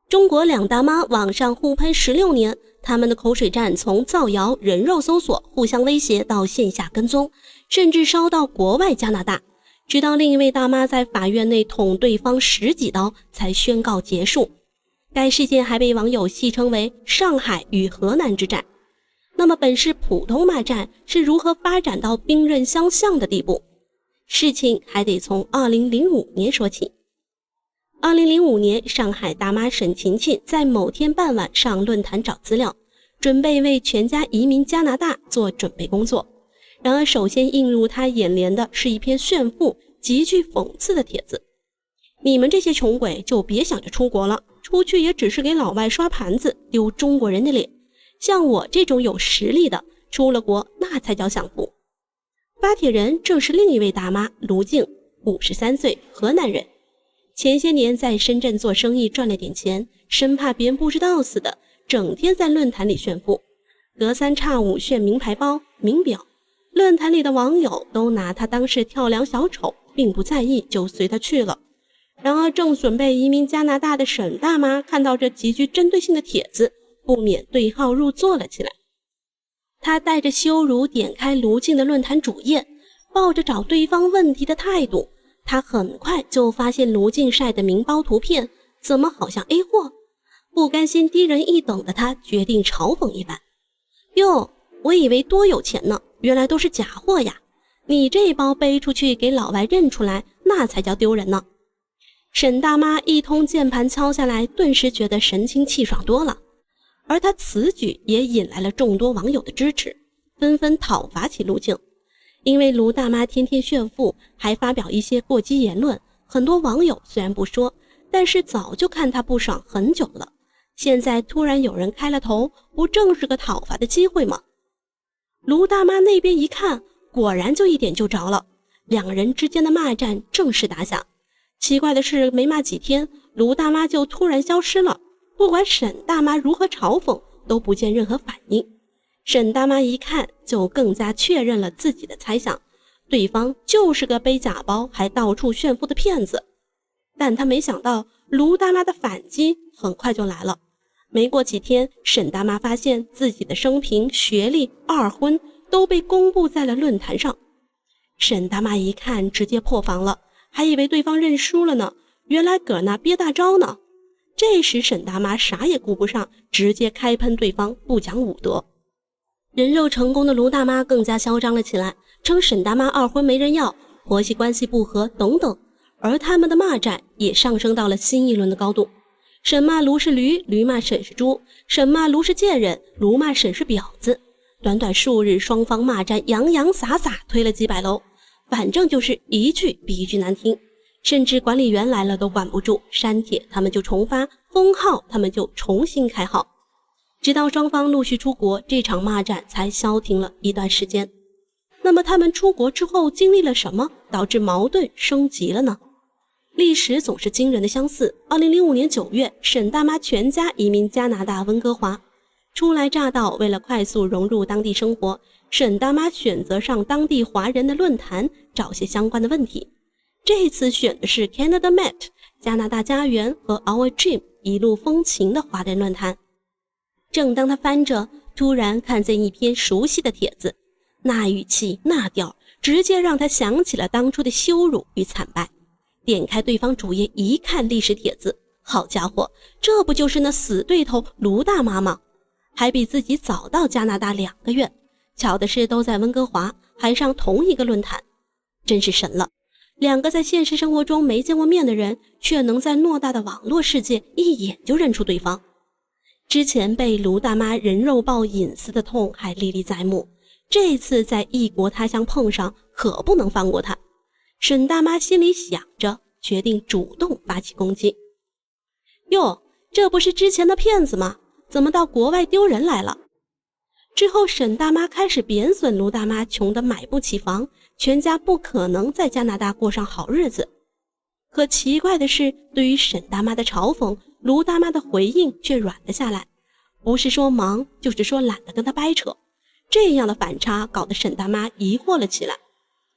中国两大妈网上互喷16年，他们的口水战从造谣、人肉搜索、互相威胁到线下跟踪，甚至烧到国外加拿大，直到另一位大妈在法院内捅对方10几刀才宣告结束。该事件还被网友戏称为上海与河南之战。那么本是普通骂战是如何发展到兵刃相向的地步？事情还得从2005年说起。2005年，上海大妈沈琴琴在某天傍晚上论坛找资料，准备为全家移民加拿大做准备工作。然而首先映入她眼帘的是一篇炫富、极具讽刺的帖子。你们这些穷鬼就别想着出国了，出去也只是给老外刷盘子，丢中国人的脸。像我这种有实力的，出了国那才叫享福。发帖人正是另一位大妈卢静，53岁，河南人。前些年在深圳做生意赚了点钱，生怕别人不知道似的，整天在论坛里炫富，隔三差五炫名牌包、名表。论坛里的网友都拿他当是跳梁小丑，并不在意，就随他去了。然而正准备移民加拿大的沈大妈看到这极具针对性的帖子，不免对号入座了起来。她带着羞辱点开卢静的论坛主页，抱着找对方问题的态度。他很快就发现卢静晒的名包图片怎么好像 A 货，不甘心低人一等的他决定嘲讽一番。哟，我以为多有钱呢，原来都是假货呀！你这包背出去给老外认出来，那才叫丢人呢。沈大妈一通键盘敲下来，顿时觉得神清气爽多了。而她此举也引来了众多网友的支持，纷纷讨伐起卢静。因为卢大妈天天炫富，还发表一些过激言论，很多网友虽然不说，但是早就看她不爽很久了。现在突然有人开了头，不正是个讨伐的机会吗？卢大妈那边一看，果然就一点就着了，两人之间的骂战正式打响。奇怪的是，没骂几天，卢大妈就突然消失了，不管沈大妈如何嘲讽，都不见任何反应。沈大妈一看就更加确认了自己的猜想，对方就是个背假包还到处炫富的骗子。但她没想到卢大妈的反击很快就来了。没过几天，沈大妈发现自己的生平、学历、二婚都被公布在了论坛上。沈大妈一看直接破防了，还以为对方认输了呢，原来搁那憋大招呢。这时沈大妈啥也顾不上，直接开喷对方不讲武德。人肉成功的卢大妈更加嚣张了起来，称沈大妈二婚没人要，婆媳关系不和等等，而他们的骂战也上升到了新一轮的高度。沈骂卢是驴，驴骂沈是猪；沈骂卢是贱人，卢骂沈是婊子。短短数日，双方骂战洋洋洒洒推了几百楼，反正就是一句比一句难听，甚至管理员来了都管不住，删帖他们就重发，封号他们就重新开号。直到双方陆续出国，这场骂战才消停了一段时间。那么他们出国之后经历了什么，导致矛盾升级了呢？历史总是惊人的相似。2005年9月，沈大妈全家移民加拿大温哥华。初来乍到，为了快速融入当地生活，沈大妈选择上当地华人的论坛找些相关的问题。这次选的是 Canada Met、 加拿大家园和 Our Dream 一路风情的华人论坛。正当他翻着，突然看见一篇熟悉的帖子，那语气那调，直接让他想起了当初的羞辱与惨败。点开对方主页一看历史帖子，好家伙，这不就是那死对头卢大妈吗？还比自己早到加拿大2个月，巧的是都在温哥华，还上同一个论坛，真是神了。两个在现实生活中没见过面的人，却能在偌大的网络世界一眼就认出对方。之前被卢大妈人肉爆隐私的痛还历历在目，这次在异国他乡碰上，可不能放过他。沈大妈心里想着，决定主动发起攻击。哟，这不是之前的骗子吗？怎么到国外丢人来了？之后沈大妈开始贬损卢大妈穷得买不起房，全家不可能在加拿大过上好日子。可奇怪的是，对于沈大妈的嘲讽，卢大妈的回应却软了下来，不是说忙，就是说懒得跟她掰扯。这样的反差搞得沈大妈疑惑了起来，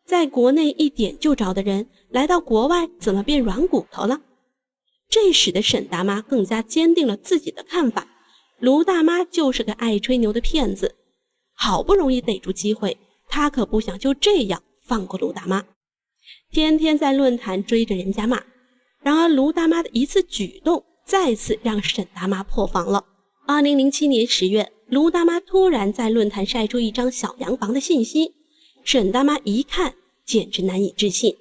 在国内一点就着的人，来到国外怎么变软骨头了？这使得沈大妈更加坚定了自己的看法，卢大妈就是个爱吹牛的骗子。好不容易逮住机会，她可不想就这样放过卢大妈，天天在论坛追着人家骂。然而卢大妈的一次举动再次让沈大妈破防了。2007年10月，卢大妈突然在论坛晒出一张小洋房的信息，沈大妈一看简直难以置信，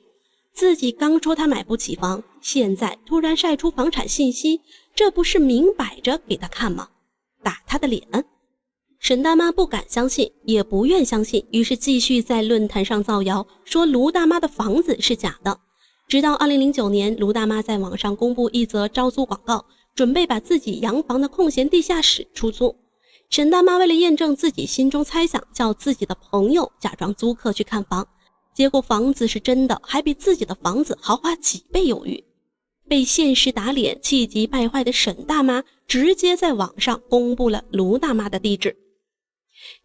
自己刚说她买不起房，现在突然晒出房产信息，这不是明摆着给她看吗？打她的脸。沈大妈不敢相信，也不愿相信，于是继续在论坛上造谣，说卢大妈的房子是假的。直到2009年，卢大妈在网上公布一则招租广告，准备把自己洋房的空闲地下室出租。沈大妈为了验证自己心中猜想，叫自己的朋友假装租客去看房，结果房子是真的，还比自己的房子豪华几倍有余。被现实打脸，气急败坏的沈大妈直接在网上公布了卢大妈的地址。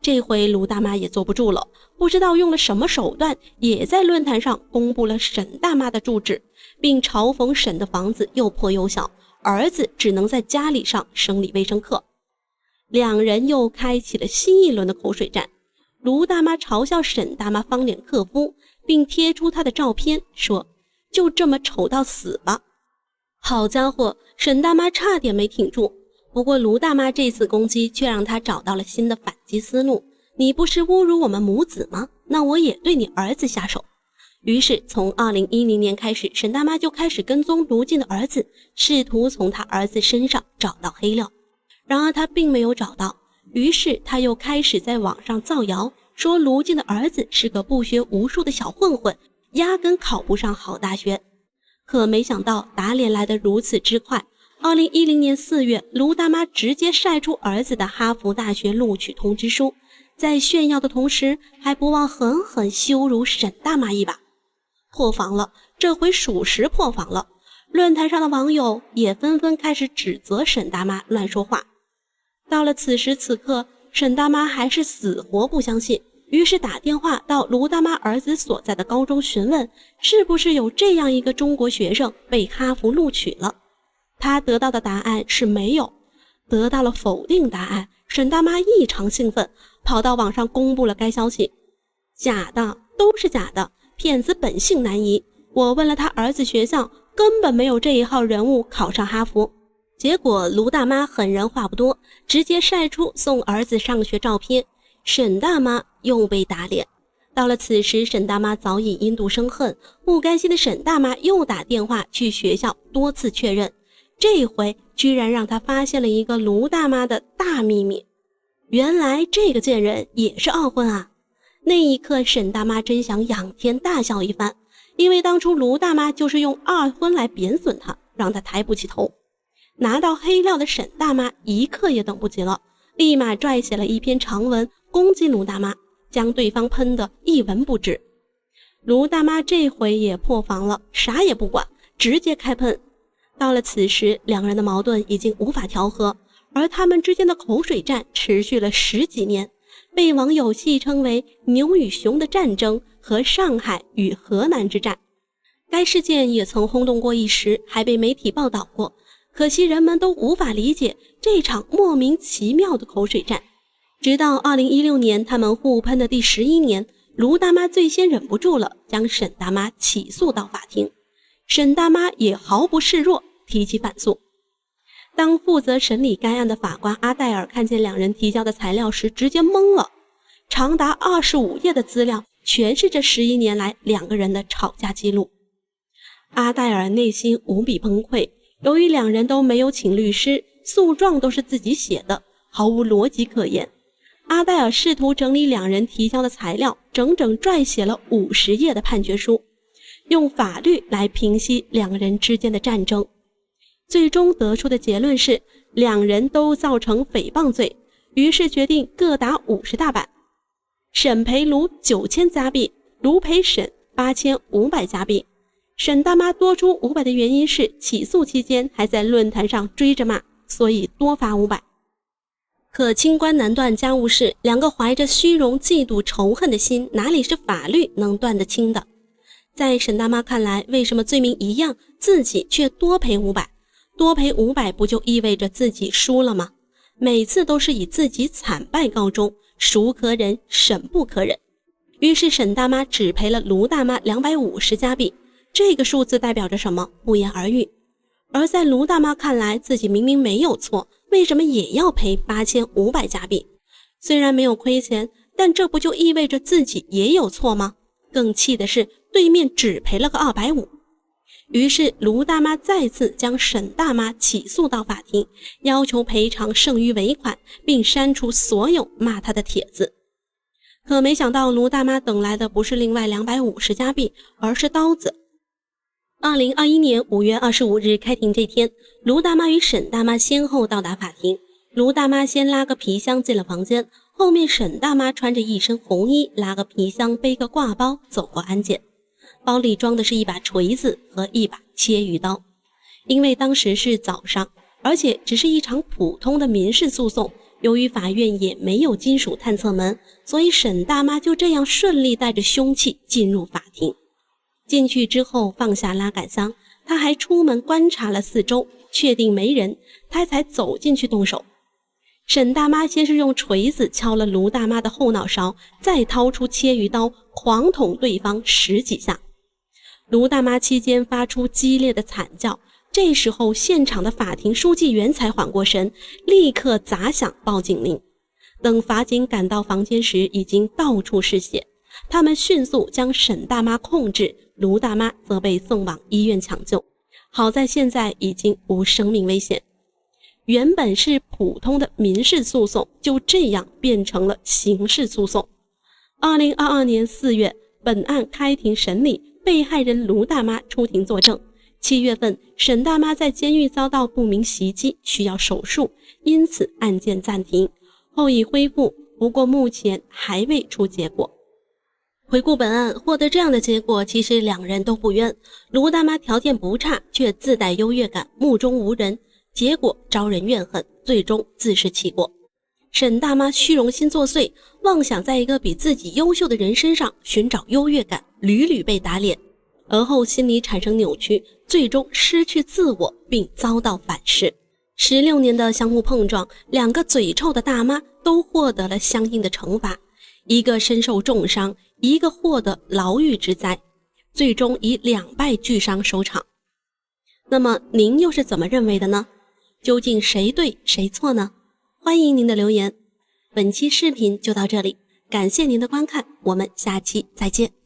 这回卢大妈也坐不住了，不知道用了什么手段，也在论坛上公布了沈大妈的住址，并嘲讽沈的房子又破又小，儿子只能在家里上生理卫生课。两人又开启了新一轮的口水战。卢大妈嘲笑沈大妈方脸克夫，并贴出她的照片，说就这么丑到死吧。好家伙，沈大妈差点没挺住。不过卢大妈这次攻击却让她找到了新的反击思路，你不是侮辱我们母子吗？那我也对你儿子下手。于是从2010年开始，沈大妈就开始跟踪卢静的儿子，试图从他儿子身上找到黑料。然而他并没有找到，于是他又开始在网上造谣，说卢静的儿子是个不学无术的小混混，压根考不上好大学。可没想到打脸来得如此之快。2010年4月，卢大妈直接晒出儿子的哈佛大学录取通知书，在炫耀的同时还不忘狠狠羞辱沈大妈一把。破防了，这回属实破防了。论坛上的网友也纷纷开始指责沈大妈乱说话。到了此时此刻，沈大妈还是死活不相信，于是打电话到卢大妈儿子所在的高中询问，是不是有这样一个中国学生被哈佛录取了。他得到的答案是没有。得到了否定答案，沈大妈异常兴奋，跑到网上公布了该消息。假的，都是假的，骗子本性难移。我问了他儿子学校，根本没有这一号人物考上哈佛。结果卢大妈狠人话不多，直接晒出送儿子上学照片，沈大妈又被打脸。到了此时，沈大妈早已因妒生恨，不甘心的沈大妈又打电话去学校多次确认，这回居然让他发现了一个卢大妈的大秘密。原来这个贱人也是二婚啊！那一刻沈大妈真想仰天大笑一番，因为当初卢大妈就是用二婚来贬损她，让她抬不起头。拿到黑料的沈大妈一刻也等不及了，立马撰写了一篇长文攻击卢大妈，将对方喷得一文不值。卢大妈这回也破防了，啥也不管，直接开喷。到了此时，两人的矛盾已经无法调和，而他们之间的口水战持续了10几年，被网友戏称为牛与熊的战争和上海与河南之战。该事件也曾轰动过一时，还被媒体报道过，可惜人们都无法理解这场莫名其妙的口水战。直到2016年他们互喷的第11年，卢大妈最先忍不住了，将沈大妈起诉到法庭。沈大妈也毫不示弱，提起反诉。当负责审理该案的法官阿黛尔看见两人提交的材料时，直接懵了。长达25页的资料，全是这11年来两个人的吵架记录。阿黛尔内心无比崩溃，由于两人都没有请律师，诉状都是自己写的，毫无逻辑可言。阿黛尔试图整理两人提交的材料，整整撰写了50页的判决书，用法律来平息两人之间的战争。最终得出的结论是两人都造成诽谤罪，于是决定各打50大板。沈赔卢9000加币，卢赔沈8500加币。沈大妈多出500的原因是起诉期间还在论坛上追着骂，所以多罚500。可清官难断家务事，两个怀着虚荣、嫉妒、仇恨的心，哪里是法律能断得清的？在沈大妈看来，为什么罪名一样，自己却多赔500？多赔500不就意味着自己输了吗？每次都是以自己惨败告终，孰可忍，审不可忍。于是沈大妈只赔了卢大妈250加币，这个数字代表着什么？不言而喻。而在卢大妈看来，自己明明没有错，为什么也要赔8500加币？虽然没有亏钱，但这不就意味着自己也有错吗？更气的是，对面只赔了个250。于是卢大妈再次将沈大妈起诉到法庭，要求赔偿剩余尾款，并删除所有骂她的帖子。可没想到卢大妈等来的不是另外250加币，而是刀子。2021年5月25日开庭这天，卢大妈与沈大妈先后到达法庭。卢大妈先拉个皮箱进了房间，后面沈大妈穿着一身红衣，拉个皮箱背个挂包走过安检，包里装的是一把锤子和一把切鱼刀。因为当时是早上，而且只是一场普通的民事诉讼，由于法院也没有金属探测门，所以沈大妈就这样顺利带着凶器进入法庭。进去之后放下拉杆箱，她还出门观察了四周，确定没人，她才走进去动手。沈大妈先是用锤子敲了卢大妈的后脑勺，再掏出切鱼刀狂捅对方10几下。卢大妈期间发出激烈的惨叫，这时候现场的法庭书记员才缓过神，立刻砸响报警铃。等法警赶到房间时，已经到处是血，他们迅速将沈大妈控制，卢大妈则被送往医院抢救，好在现在已经无生命危险。原本是普通的民事诉讼，就这样变成了刑事诉讼。2022年4月，本案开庭审理，被害人卢大妈出庭作证。7月份，沈大妈在监狱遭到不明袭击，需要手术，因此案件暂停，后已恢复，不过目前还未出结果。回顾本案，获得这样的结果，其实两人都不冤。卢大妈条件不差，却自带优越感，目中无人，结果招人怨恨，最终自食其果。沈大妈虚荣心作祟，妄想在一个比自己优秀的人身上寻找优越感，屡屡被打脸，而后心理产生扭曲，最终失去自我，并遭到反噬。16年的相互碰撞，两个嘴臭的大妈都获得了相应的惩罚，一个身受重伤，一个获得牢狱之灾，最终以2败俱伤收场。那么您又是怎么认为的呢？究竟谁对谁错呢？欢迎您的留言。本期视频就到这里，感谢您的观看，我们下期再见。